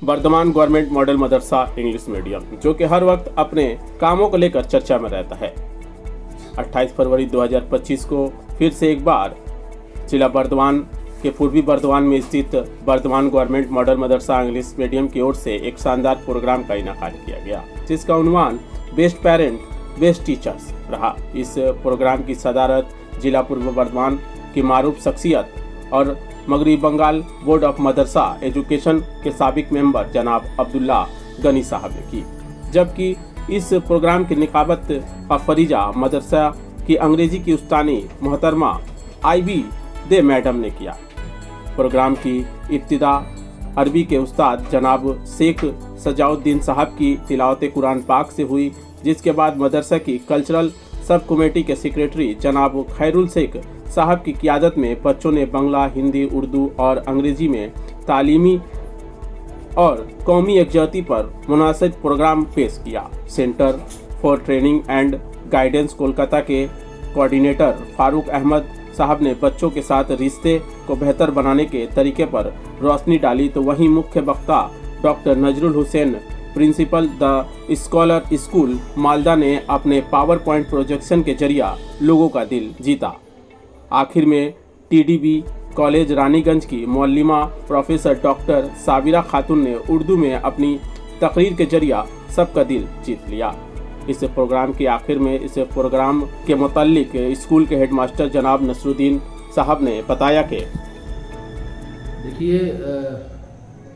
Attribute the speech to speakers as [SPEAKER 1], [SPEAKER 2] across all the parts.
[SPEAKER 1] Varthaman government model मदरसा English medium, जो कि हर वक्त अपने कामों को लेकर चर्चा में रहता है। 28 फरवरी 2025 को फिर से एक बार जिला बर्दवान के पूर्वी बर्दवान में स्थित वर्धमान गवर्नमेंट मॉडल मदरसा इंग्लिश मीडियम की ओर से एक शानदार प्रोग्राम का इनेकाद किया गया, जिसका उन्वान बेस्ट पेरेंट बेस्ट टीचर्स रहा। इस प्रोग्राम की सदारत जिला पूर्व बर्दवान की मारूफ शख्सियत और मगरबी Bengal board of Madrasa education के साबिक मेंबर जनाब अब्दुल्ला गनी साहब ने की, जबकि इस प्रोग्राम की निकाबत का फरीजा मदरसा की अंग्रेजी की उस्तानी मोहतरमा आईबी दे मैडम ने किया। प्रोग्राम की इब्तिदा अरबी के उस्ताद जनाब शेख सजाउद्दीन साहब की तिलावत कुरान पाक से हुई, जिसके बाद मदरसा की कल्चरल सब कमेटी के सेक्रेटरी जनाब खैरुल शेख साहब की क़ियादत में बच्चों ने बांग्ला, हिंदी, उर्दू और अंग्रेजी में तालीमी और कौमी यकजहती पर मुनासिब प्रोग्राम पेश किया। Centre for training and guidance Kolkata के कोऑर्डिनेटर फारूक अहमद साहब ने बच्चों के साथ रिश्ते को बेहतर बनाने के तरीके पर रोशनी डाली, तो वहीं मुख्य वक्ता doctor Nazrul Hussain principal the scholar school Malda ने अपने पावर पॉइंट प्रोजेक्शन के जरिए लोगों का दिल जीता। आखिर में टीडीबी कॉलेज रानीगंज की मौलिमा प्रोफेसर डॉक्टर साबिरा खातून ने उर्दू में अपनी तकरीर के जरिए सबका दिल जीत लिया। इस प्रोग्राम के आखिर में इस प्रोग्राम के मुताल्लिक स्कूल के हेडमास्टर जनाब नसरुद्दीन साहब ने बताया कि
[SPEAKER 2] देखिए,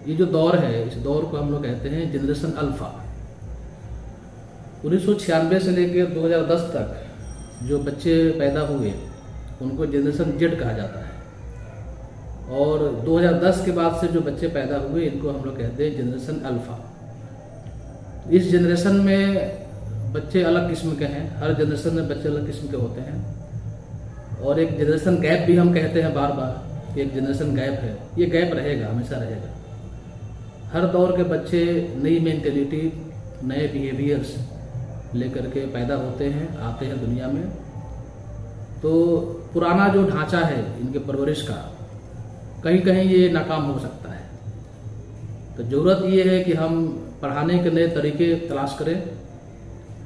[SPEAKER 2] ये जो दौर है, इस दौर को हम लोग कहते हैं जनरेशन अल्फा। 1996 से लेकर 2010 तक जो बच्चे पैदा हुए उनको जनरेशन जेड कहा जाता है, और 2010 के बाद से जो बच्चे पैदा हुए इनको हम लोग कहते हैं जनरेशन अल्फा। इस जनरेशन में बच्चे अलग किस्म के हैं, हर जनरेशन में बच्चे अलग किस्म के होते हैं, और एक जनरेशन गैप भी हम कहते हैं बार बार, एक जनरेशन गैप है। ये गैप रहेगा, हमेशा रहेगा। हर दौर के बच्चे नई मेंटेलिटी, नए बिहेवियर्स लेकर के पैदा होते हैं, आते हैं दुनिया में। तो पुराना जो ढांचा है इनके परवरिश का, कहीं कहीं ये नाकाम हो सकता है। तो ज़रूरत ये है कि हम पढ़ाने के नए तरीके तलाश करें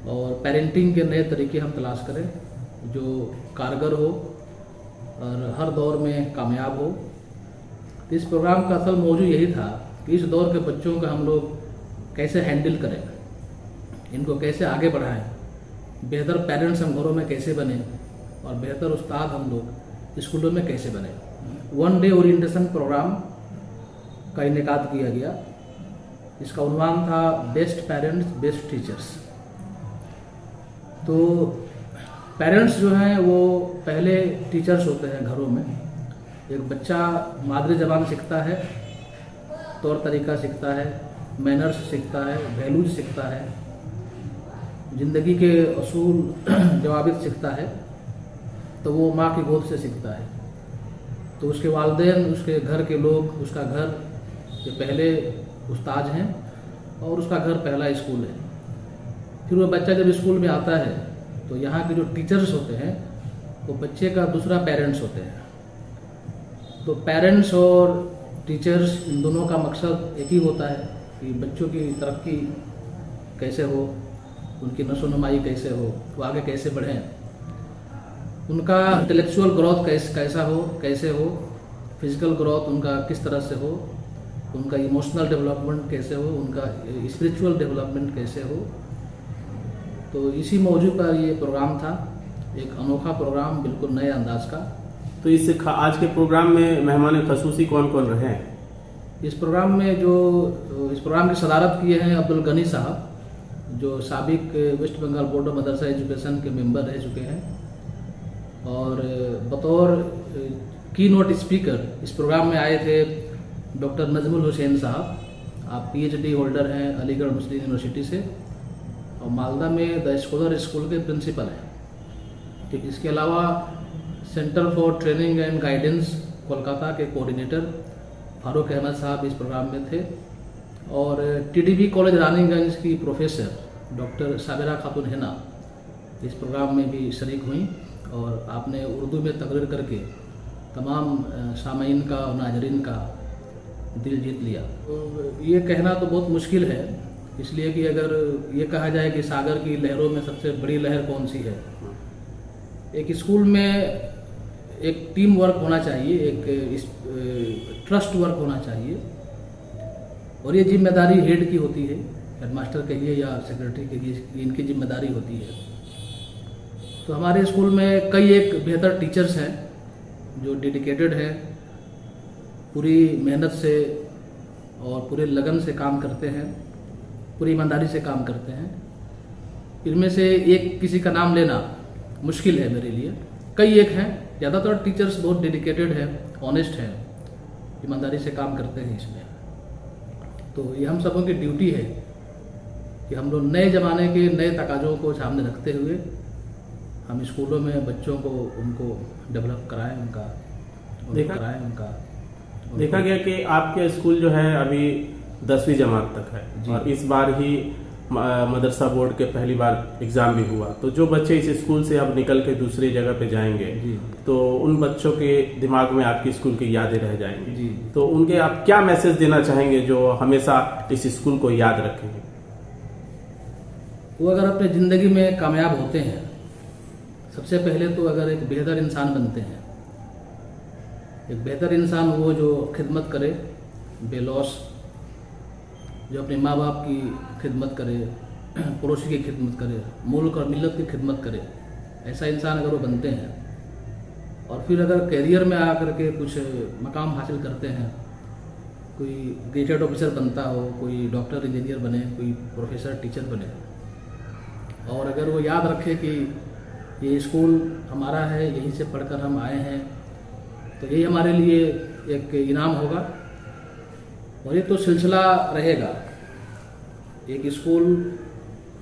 [SPEAKER 2] और पेरेंटिंग के नए तरीके हम तलाश करें जो कारगर हो और हर दौर में कामयाब हो। तो इस प्रोग्राम का असल मौजू यही था कि इस दौर के बच्चों का हम लोग कैसे हैंडल करें, इनको कैसे आगे बढ़ाएं, बेहतर पेरेंट्स हम घरों में कैसे बने और बेहतर उस्ताद हम लोग स्कूलों में कैसे बने। 1 डे ओरिएंटेशन प्रोग्राम का इनेकाद किया गया। इसका उन्वान था बेस्ट पेरेंट्स बेस्ट टीचर्स। तो पेरेंट्स जो हैं वो पहले टीचर्स होते हैं घरों में। एक बच्चा मादरी ज़बान सीखता है, तौर तरीका सीखता है, मैनर्स सीखता है, वैल्यूज सीखता है, ज़िंदगी के असूल जवाबित सीखता है, तो वो माँ की गोद से सीखता है। तो उसके वालिदैन, उसके घर के लोग, उसका घर ये पहले उस्ताद हैं और उसका घर पहला स्कूल है। फिर वो बच्चा जब स्कूल में आता है तो यहाँ के जो टीचर्स होते हैं वो बच्चे का दूसरा पेरेंट्स होते हैं। तो पेरेंट्स और टीचर्स इन दोनों का मकसद एक ही होता है कि बच्चों की तरक्की कैसे हो, उनकी नशोनुमाई कैसे हो, वो आगे कैसे बढ़ें, उनका इंटेलेक्चुअल ग्रोथ कैसे हो, फिजिकल ग्रोथ उनका किस तरह से हो, उनका इमोशनल डेवलपमेंट कैसे हो, उनका स्पिरिचुअल डेवलपमेंट कैसे हो। तो इसी मौजू पर ये प्रोग्राम था, एक अनोखा प्रोग्राम, बिल्कुल नए अंदाज का।
[SPEAKER 1] तो इस आज के प्रोग्राम में मेहमान खसूसी कौन कौन रहे हैं?
[SPEAKER 2] इस प्रोग्राम की सदारत किए हैं अब्दुल गनी साहब, जो साबिक West Bengal board of Madrasa education के मेंबर रह चुके हैं, और बतौर की नोट स्पीकर इस प्रोग्राम में आए थे डॉक्टर नजमुल हुसैन साहब। आप PhD होल्डर हैं अलीगढ़ मुस्लिम यूनिवर्सिटी से और मालदा में द स्कॉलर स्कूल के प्रिंसिपल हैं। ठीक, इसके अलावा centre for training and guidance Kolkata के कोऑर्डिनेटर फारूक अहमद साहब इस प्रोग्राम में थे, और टीडीबी कॉलेज रानीगंज की प्रोफेसर डॉक्टर साबिरा खातून हैना इस प्रोग्राम में भी शरीक हुई, और आपने उर्दू में तकरीर करके तमाम सामीन का और नाजरीन का दिल जीत लिया। तो ये कहना तो बहुत मुश्किल है, इसलिए कि अगर ये कहा जाए कि सागर की लहरों में सबसे बड़ी लहर कौन सी है, एक स्कूल में एक टीम वर्क होना चाहिए, एक ट्रस्ट वर्क होना चाहिए, और ये जिम्मेदारी हेड की होती है, हेडमास्टर कहिए या सेक्रेटरी कहिए, इनकी जिम्मेदारी होती है। तो हमारे स्कूल में कई एक बेहतर टीचर्स हैं जो डेडिकेटेड हैं, पूरी मेहनत से और पूरे लगन से काम करते हैं, पूरी ईमानदारी से काम करते हैं। इनमें से एक किसी का नाम लेना मुश्किल है मेरे लिए, कई एक हैं। ज़्यादातर टीचर्स बहुत डेडिकेटेड हैं, ऑनेस्ट हैं, ईमानदारी से काम करते हैं इसमें। तो ये हम सबों की ड्यूटी है कि हम लोग नए ज़माने के नए तकाज़ों को सामने रखते हुए हम स्कूलों में बच्चों को उनको डेवलप कराएं, उनका
[SPEAKER 3] देखा गया कि आपके स्कूल जो है अभी 10वीं जमात तक है और इस बार ही मदरसा बोर्ड के पहली बार एग्जाम भी हुआ। तो जो बच्चे इस स्कूल से अब निकल के दूसरी जगह पे जाएंगे तो उन बच्चों के दिमाग में आपकी स्कूल की यादें रह जाएंगी। तो उनके आप क्या मैसेज देना चाहेंगे जो हमेशा इस स्कूल को याद रखेंगे?
[SPEAKER 2] वो अगर अपने ज़िंदगी में कामयाब होते हैं, सबसे पहले तो अगर एक बेहतर इंसान बनते हैं, एक बेहतर इंसान वो जो खिदमत करे बेलौस, जो अपने माँ बाप की खिदमत करे, पड़ोसी की खिदमत करे, मुल्क और मिल्लत की खिदमत करे, ऐसा इंसान अगर वो बनते हैं और फिर अगर कैरियर में आकर के कुछ मकाम हासिल करते हैं, कोई गेजेटेड ऑफिसर बनता हो, कोई डॉक्टर इंजीनियर बने, कोई प्रोफेसर टीचर बने, और अगर वो याद रखे कि ये स्कूल हमारा है, यहीं से पढ़कर हम आए हैं, तो यही हमारे लिए एक इनाम होगा। और ये तो सिलसिला रहेगा। एक स्कूल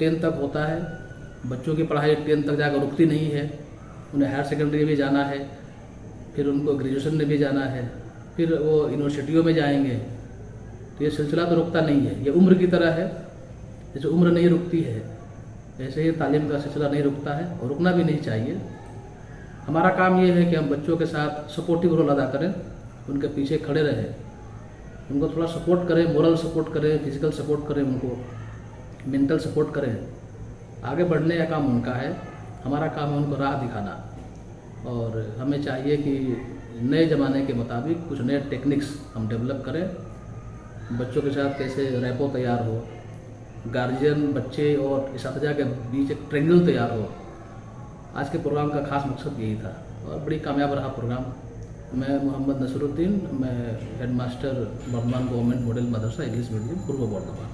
[SPEAKER 2] 10 तक होता है, बच्चों की पढ़ाई 10 तक जाकर रुकती नहीं है, उन्हें हायर सेकेंडरी में जाना है, फिर उनको ग्रेजुएशन में भी जाना है, फिर वो यूनिवर्सिटियों में जाएंगे। तो ये सिलसिला तो रुकता नहीं है, ये उम्र की तरह है, जैसे उम्र नहीं रुकती है ऐसे ही तालीम का सिलसिला नहीं रुकता है और रुकना भी नहीं चाहिए। हमारा काम ये है कि हम बच्चों के साथ सपोर्टिव रोल अदा करें, उनके पीछे खड़े रहें, उनको थोड़ा सपोर्ट करें, मोरल सपोर्ट करें, फिजिकल सपोर्ट करें, उनको मेंटल सपोर्ट करें। आगे बढ़ने का काम उनका है, हमारा काम है उनको राह दिखाना। और हमें चाहिए कि नए ज़माने के मुताबिक कुछ नए टेक्निक्स हम डेवलप करें, बच्चों के साथ कैसे रैपो तैयार हो, गार्जियन, बच्चे और इस्तिजा के बीच एक ट्रेंगल तैयार हो। आज के प्रोग्राम का खास मकसद यही था और बड़ी कामयाब रहा प्रोग्राम। मैं मोहम्मद नसरुद्दीन, मैं हेडमास्टर बर्धमान गवर्नमेंट मॉडल मदरसा इंग्लिश मीडियम, पूर्व बर्धमान।